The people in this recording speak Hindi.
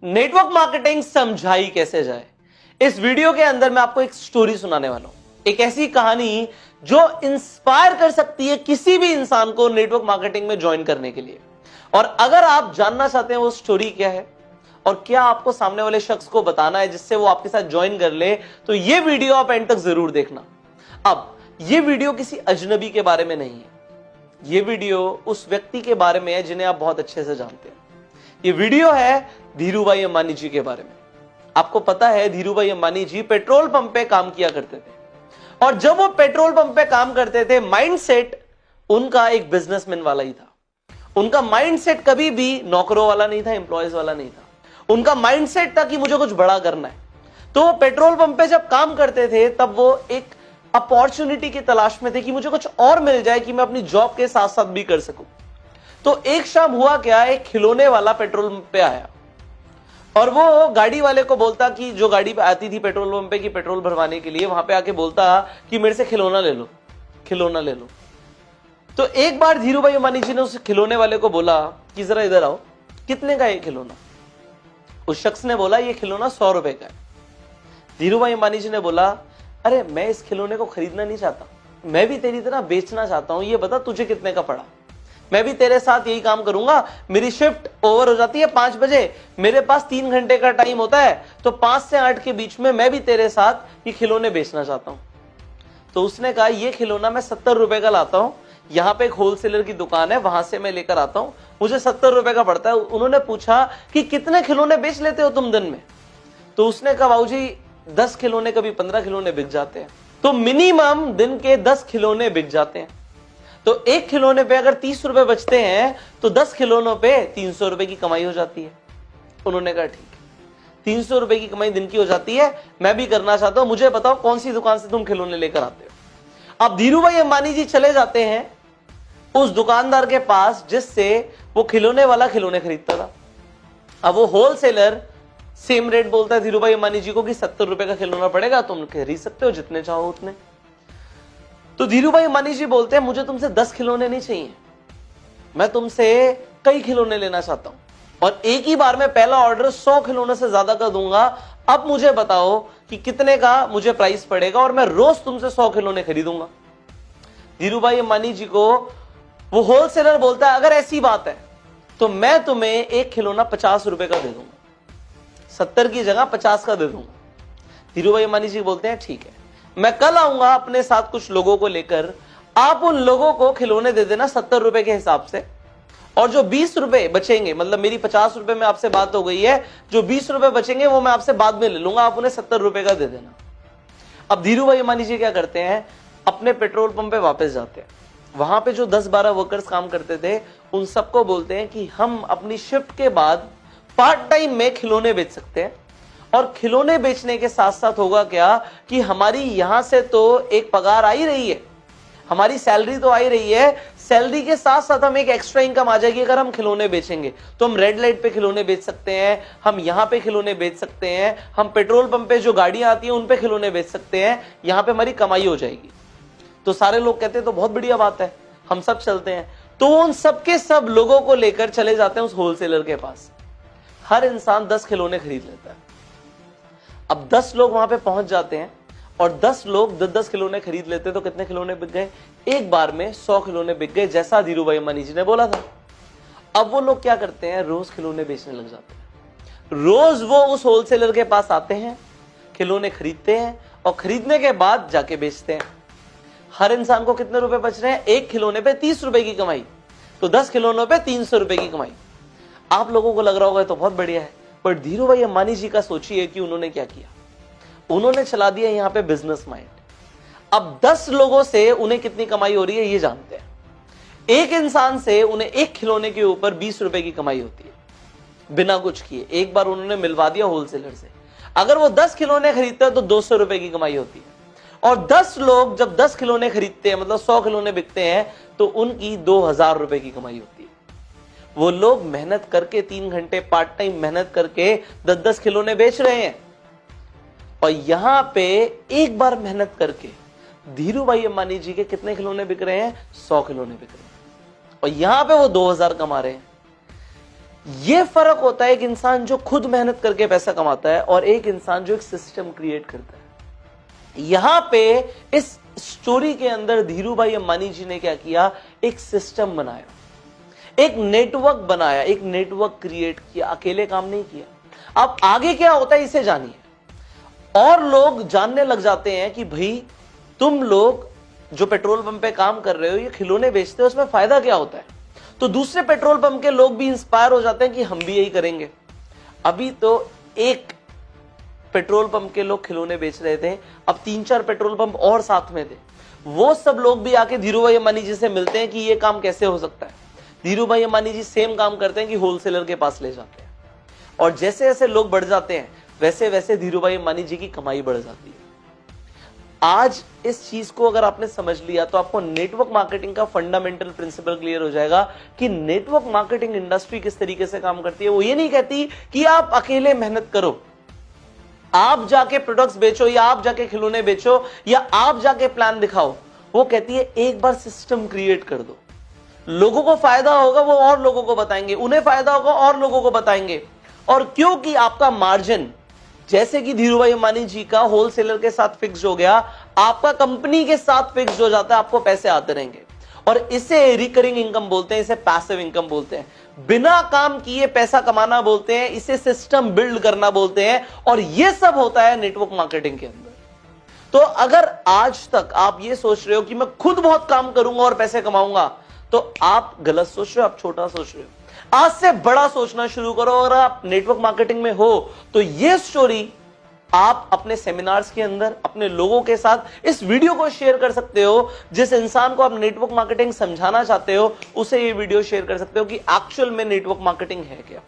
नेटवर्क मार्केटिंग समझाई कैसे जाए। इस वीडियो के अंदर मैं आपको एक स्टोरी सुनाने वाला हूं, एक ऐसी कहानी जो इंस्पायर कर सकती है किसी भी इंसान को नेटवर्क मार्केटिंग में ज्वाइन करने के लिए। और अगर आप जानना चाहते हैं वो स्टोरी क्या है और क्या आपको सामने वाले शख्स को बताना है जिससे वो आपके साथ ज्वाइन कर ले, तो ये वीडियो आप एंड तक जरूर देखना। अब ये वीडियो किसी अजनबी के बारे में नहीं है, ये वीडियो उस व्यक्ति के बारे में है जिन्हें आप बहुत अच्छे से जानते हैं। ये वीडियो है धीरूभाई अंबानी जी के बारे में। आपको पता है धीरूभाई अंबानी जी पेट्रोल पंप पे काम किया करते थे, और जब वो पेट्रोल पंप पे काम करते थे माइंडसेट उनका एक बिजनेसमैन वाला ही था। उनका माइंडसेट कभी भी नौकरों वाला नहीं था, एम्प्लॉयज वाला नहीं था। उनका माइंडसेट था कि मुझे कुछ बड़ा करना है। तो वो पेट्रोल पंप पे जब काम करते थे तब वो एक अपॉर्चुनिटी की तलाश में थे कि मुझे कुछ और मिल जाए कि मैं अपनी जॉब के साथ साथ भी कर सकूं। तो एक शाम हुआ क्या, एक खिलौने वाला पेट्रोल पंप पे आया और वो गाड़ी वाले को बोलता कि जो गाड़ी पे आती थी पेट्रोल पंप पे की पेट्रोल भरवाने के लिए, वहां पे आके बोलता कि मेरे से खिलौना ले लो, खिलौना ले लो। तो एक बार धीरूभाई अंबानी जी ने उस खिलौने वाले को बोला कि जरा इधर आओ, कितने का है खिलौना? उस शख्स ने बोला ये खिलौना 100 रुपए का है। धीरूभाई अंबानी जी ने बोला अरे मैं इस खिलौने को खरीदना नहीं चाहता, मैं भी तेरी तरह बेचना चाहता हूं, ये बता तुझे कितने का पड़ा? मैं भी तेरे साथ यही काम करूंगा। मेरी शिफ्ट ओवर हो जाती है 5 बजे, मेरे पास 3 घंटे का टाइम होता है, तो 5 से 8 के बीच में मैं भी तेरे साथ ये खिलौने बेचना चाहता हूं। तो उसने कहा ये खिलौना मैं 70 रुपए का लाता हूं, यहां पे एक होलसेलर की दुकान है, वहां से मैं लेकर आता हूं, मुझे 70 रुपए का पड़ता है। उन्होंने पूछा कि कितने खिलौने बेच लेते हो तुम दिन में? तो उसने कहा बाबूजी 10 खिलौने, कभी 15 खिलौने बिक जाते हैं। तो मिनिमम दिन के 10 खिलौने बिक जाते हैं। तो एक खिलौने पे अगर 30 रुपए बचते हैं तो 10 खिलौनों पे 300 रुपए की कमाई हो जाती है। उन्होंने कहा ठीक है, 300 रुपए की कमाई दिन की हो जाती है, मैं भी करना चाहता हूं, मुझे बताओ कौन सी दुकान से तुम खिलौने लेकर आते हो। अब धीरूभाई अंबानी जी चले जाते हैं उस दुकानदार के पास जिससे वो खिलौने वाला खिलौने खरीदता था। अब वो होलसेलर सेम रेट बोलता है धीरूभाई अंबानी जी को कि 70 रुपए का खिलौना पड़ेगा, तुम खरीद सकते हो जितने चाहो उतने। तो धीरूभाई अंबानी जी बोलते हैं मुझे तुमसे 10 खिलौने नहीं चाहिए, मैं तुमसे कई खिलौने लेना चाहता हूं, और एक ही बार में पहला ऑर्डर 100 खिलौने से ज्यादा का दूंगा। अब मुझे बताओ कि कितने का मुझे प्राइस पड़ेगा और मैं रोज तुमसे 100 खिलौने खरीदूंगा। धीरूभाई अंबानी जी को वो होलसेलर बोलता है अगर ऐसी बात है तो मैं तुम्हें एक खिलौना 50 रुपए का दे दूंगा, 70 की जगह 50 का दे दूंगा। धीरूभाई अंबानी जी बोलते हैं ठीक है, मैं कल आऊंगा अपने साथ कुछ लोगों को लेकर, आप उन लोगों को खिलौने दे देना 70 रुपए के हिसाब से, और जो 20 रुपए बचेंगे, मतलब मेरी 50 रुपए में आपसे बात हो गई है, जो 20 रुपए बचेंगे वो मैं आपसे बाद में ले लूंगा, आप उन्हें 70 रुपए का दे देना। अब धीरूभाई अंबानी जी क्या करते हैं, अपने पेट्रोल पंप पे वापस जाते हैं। वहां पे जो 10-12 वर्कर्स काम करते थे उन सबको बोलते हैं कि हम अपनी शिफ्ट के बाद पार्ट टाइम में खिलौने बेच सकते हैं, और खिलौने बेचने के साथ साथ होगा क्या कि हमारी यहां से तो एक पगार आ ही रही है, हमारी सैलरी तो आ ही रही है, सैलरी के साथ साथ हम एक एक्स्ट्रा इनकम आ जाएगी अगर हम खिलौने बेचेंगे। तो हम रेड लाइट पे खिलौने बेच सकते हैं, हम यहां पे खिलौने बेच सकते हैं, हम पेट्रोल पंप पे जो गाड़ियां आती हैं उन पे खिलौने बेच सकते हैं, यहां पे हमारी कमाई हो जाएगी। तो सारे लोग कहते हैं तो बहुत बढ़िया बात है, हम सब चलते हैं। तो उन सबके सब लोगों को लेकर चले जाते हैं उस होलसेलर के पास। हर इंसान 10 खिलौने खरीद लेता है। अब 10 लोग वहां पे पहुंच जाते हैं और 10 लोग 10 खिलौने खरीद लेते हैं, तो कितने खिलौने बिक गए? एक बार में 100 खिलौने बिक गए, जैसा धीरूभाई अंबानी जी ने बोला था। अब वो लोग क्या करते हैं, रोज खिलौने बेचने लग जाते हैं। रोज वो उस होलसेलर के पास आते हैं, खिलौने खरीदते हैं और खरीदने के बाद जाके बेचते हैं। हर इंसान को कितने रुपए बच रहे हैं? एक खिलौने पे 30 रुपए की कमाई, तो 10 खिलौनों पे 300 रुपए की कमाई। आप लोगों को लग रहा होगा तो बहुत बढ़िया है, पर धीरूभाई अंबानी जी का सोचिए कि उन्होंने क्या किया। उन्होंने चला दिया यहां पे बिजनेस माइंड। अब 10 लोगों से उन्हें कितनी कमाई हो रही है ये जानते हैं। एक इंसान से उन्हें एक खिलौने के ऊपर 20 रुपए की कमाई होती है बिना कुछ किए। एक बार उन्होंने मिलवा दिया होलसेलर से, अगर वो 10 खिलौने खरीदते हैं तो 200 रुपए की कमाई होती है। और 10 लोग जब 10 खिलौने खरीदते हैं, मतलब 100 खिलौने बिकते हैं, तो उनकी 2000 रुपए की कमाई होती है। वो लोग मेहनत करके 3 घंटे पार्ट टाइम मेहनत करके 10-10 खिलौने बेच रहे हैं, और यहां पे एक बार मेहनत करके धीरूभाई अंबानी जी के कितने खिलौने बिक रहे हैं? 100 खिलौने बिक रहे हैं, और यहां पे वो 2000 कमा रहे हैं। यह फर्क होता है एक इंसान जो खुद मेहनत करके पैसा कमाता है और एक इंसान जो एक सिस्टम क्रिएट करता है। यहां पे इस स्टोरी के अंदर धीरूभाई अंबानी जी ने क्या किया, एक सिस्टम बनाया, एक नेटवर्क बनाया, एक नेटवर्क क्रिएट किया, अकेले काम नहीं किया। अब आगे क्या होता है इसे जानिए। और लोग जानने लग जाते हैं कि भाई तुम लोग जो पेट्रोल पंप पे काम कर रहे हो, ये खिलौने बेचते हो, उसमें फायदा क्या होता है। तो दूसरे पेट्रोल पंप के लोग भी इंस्पायर हो जाते हैं कि हम भी यही करेंगे। अभी तो एक पेट्रोल पंप के लोग खिलौने बेच रहे थे, अब 3-4 पेट्रोल पंप और साथ में थे। वो सब लोग भी आके धीरूभाई अंबानी जी से मिलते हैं कि ये काम कैसे हो सकता है। धीरूभाई अंबानी जी सेम काम करते हैं कि होलसेलर के पास ले जाते हैं, और जैसे जैसे लोग बढ़ जाते हैं वैसे वैसे धीरूभाई अंबानी जी की कमाई बढ़ जाती है। आज इस चीज को अगर आपने समझ लिया तो आपको नेटवर्क मार्केटिंग का फंडामेंटल प्रिंसिपल क्लियर हो जाएगा कि नेटवर्क मार्केटिंग इंडस्ट्री किस तरीके से काम करती है। वो ये नहीं कहती कि आप अकेले मेहनत करो, आप जाके प्रोडक्ट्स बेचो, या आप जाके खिलौने बेचो, या आप जाके प्लान दिखाओ। वो कहती है एक बार सिस्टम क्रिएट कर दो, लोगों को फायदा होगा वो और लोगों को बताएंगे, उन्हें फायदा होगा और लोगों को बताएंगे। और क्योंकि आपका मार्जिन जैसे कि धीरूभाई अंबानी जी का होलसेलर के साथ फिक्स हो गया, आपका कंपनी के साथ फिक्स हो जाता है, आपको पैसे आते रहेंगे। और इसे रिकरिंग इनकम बोलते हैं, इसे पैसिव इनकम बोलते हैं, बिना काम किए पैसा कमाना बोलते हैं, इसे सिस्टम बिल्ड करना बोलते हैं। और यह सब होता है नेटवर्क मार्केटिंग के अंदर। तो अगर आज तक आप ये सोच रहे हो कि मैं खुद बहुत काम करूंगा और पैसे कमाऊंगा, तो आप गलत सोच रहे हो, आप छोटा सोच रहे हो। आज से बड़ा सोचना शुरू करो। और आप नेटवर्क मार्केटिंग में हो तो ये स्टोरी आप अपने सेमिनार्स के अंदर अपने लोगों के साथ इस वीडियो को शेयर कर सकते हो। जिस इंसान को आप नेटवर्क मार्केटिंग समझाना चाहते हो उसे ये वीडियो शेयर कर सकते हो कि एक्चुअल में नेटवर्क मार्केटिंग है क्या।